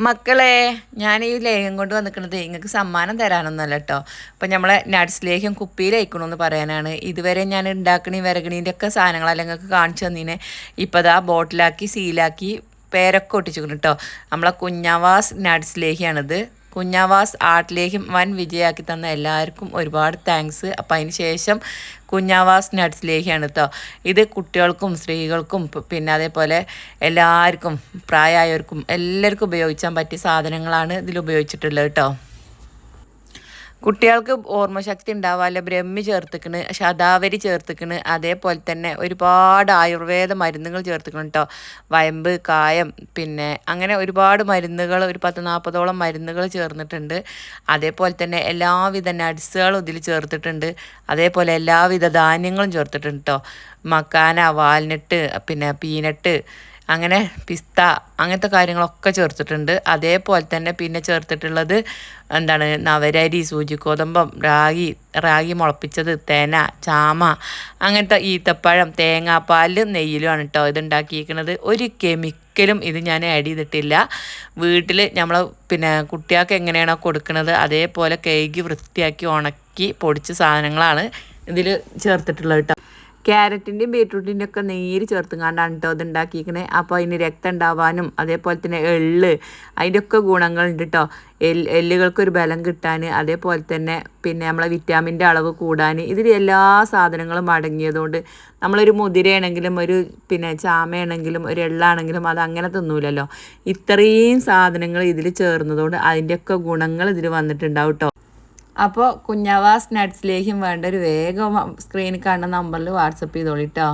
മക്കളെ ഞാൻ ഈ ലേഹ്യം കൊണ്ട് വന്നിരിക്കുന്നത് നിങ്ങൾക്ക് സമ്മാനം തരാനൊന്നുമല്ല കേട്ടോ. അപ്പം നമ്മളെ നട്സ് ലേഹ്യം കുപ്പിയിലയക്കണമെന്ന് പറയാനാണ്. ഇതുവരെ ഞാൻ ഉണ്ടാക്കണ വിറകണീൻ്റെ ഒക്കെ സാധനങ്ങളല്ല നിങ്ങൾക്ക് കാണിച്ചു തന്നീനെ. ഇപ്പം അതാ ബോട്ടിലാക്കി സീലാക്കി പേരൊക്കെ ഒട്ടിച്ചിരിക്കുന്നു കേട്ടോ. നമ്മളെ കുഞ്ഞാവാസ് നട്സ് ലേഹ്യമാണിത്. കുഞ്ഞാവാസ് ആർട്ടിലേക്കും വൻ വിജയമാക്കി തന്ന എല്ലാവർക്കും ഒരുപാട് താങ്ക്സ്. അപ്പം അതിന് ശേഷം കുഞ്ഞാവാസ് നട്സ് ലേഹ്യമാണ് കേട്ടോ. ഇത് കുട്ടികൾക്കും സ്ത്രീകൾക്കും പിന്നെ അതേപോലെ എല്ലാവർക്കും പ്രായമായവർക്കും എല്ലാവർക്കും ഉപയോഗിക്കാൻ പറ്റിയ സാധനങ്ങളാണ് ഇതിൽ ഉപയോഗിച്ചിട്ടുള്ളത് കേട്ടോ. കുട്ടികൾക്ക് ഓർമ്മശക്തി ഉണ്ടാവാല്ല ബ്രഹ്മി ചേർത്തിക്കണ്, ശതാവരി ചേർത്തിക്കണ്, അതേപോലെ തന്നെ ഒരുപാട് ആയുർവേദ മരുന്നുകൾ ചേർത്തിക്കണം കേട്ടോ. വയമ്പ്, കായം, പിന്നെ അങ്ങനെ ഒരുപാട് മരുന്നുകൾ, ഒരു 10-40ഓളം മരുന്നുകൾ ചേർന്നിട്ടുണ്ട്. അതേപോലെ തന്നെ എല്ലാവിധ നട്സുകളും ഇതിൽ ചേർത്തിട്ടുണ്ട്. അതേപോലെ എല്ലാവിധ ധാന്യങ്ങളും ചേർത്തിട്ടുണ്ട് കേട്ടോ. മക്കാന, വാൽനട്ട്, പിന്നെ പീനട്ട്, അങ്ങനെ പിസ്ത, അങ്ങനത്തെ കാര്യങ്ങളൊക്കെ ചേർത്തിട്ടുണ്ട്. അതേപോലെ തന്നെ പിന്നെ ചേർത്തിട്ടുള്ളത് എന്താണ്, നവരരി, സൂചിക്കോതമ്പം, റാഗി മുളപ്പിച്ചത്, തേന, ചാമ, അങ്ങനത്തെ ഈത്തപ്പഴം, തേങ്ങാപ്പാലും നെയ്യിലുമാണ് കേട്ടോ ഇതുണ്ടാക്കിയിരിക്കുന്നത്. ഒരു കെമിക്കലും ഇത് ഞാൻ ആഡ് ചെയ്തിട്ടില്ല. വീട്ടിൽ നമ്മൾ പിന്നെ കുട്ടികൾക്ക് എങ്ങനെയാണോ കൊടുക്കുന്നത് അതേപോലെ കഴുകി വൃത്തിയാക്കി ഉണക്കി പൊടിച്ച സാധനങ്ങളാണ് ഇതിൽ ചേർത്തിട്ടുള്ളത് കേട്ടോ. ക്യാരറ്റിൻ്റെയും ബീട്രൂട്ടിൻ്റെ ഒക്കെ നീര് ചേർത്തുകൊണ്ടാണ് കേട്ടോ ഇത് ഉണ്ടാക്കിയിരിക്കണേ. അപ്പോൾ അതിന് രക്തം ഉണ്ടാവാനും അതേപോലെ തന്നെ അതിൻ്റെ ഒക്കെ ഗുണങ്ങളുണ്ട് കേട്ടോ. എല്ലുകൾക്കൊരു ബലം കിട്ടാൻ, അതേപോലെ തന്നെ പിന്നെ നമ്മളെ വിറ്റാമിൻ്റെ അളവ് കൂടാൻ, ഇതിൽ എല്ലാ സാധനങ്ങളും അടങ്ങിയതുകൊണ്ട് നമ്മളൊരു മുതിരയാണെങ്കിലും ഒരു പിന്നെ ചാമയാണെങ്കിലും ഒരു എള്ളാണെങ്കിലും അത് അങ്ങനെ തിന്നൂലല്ലോ. ഇത്രയും സാധനങ്ങൾ ഇതിൽ ചേർന്നതുകൊണ്ട് അതിൻ്റെയൊക്കെ ഗുണങ്ങൾ ഇതിൽ വന്നിട്ടുണ്ടാവും കേട്ടോ. അപ്പോൾ കുഞ്ഞാവാസ് നട്സിലേക്കും വേണ്ട ഒരു വേഗം സ്ക്രീനിൽ കാണുന്ന നമ്പറിൽ വാട്സപ്പ് ചെയ്തോളിട്ടോ.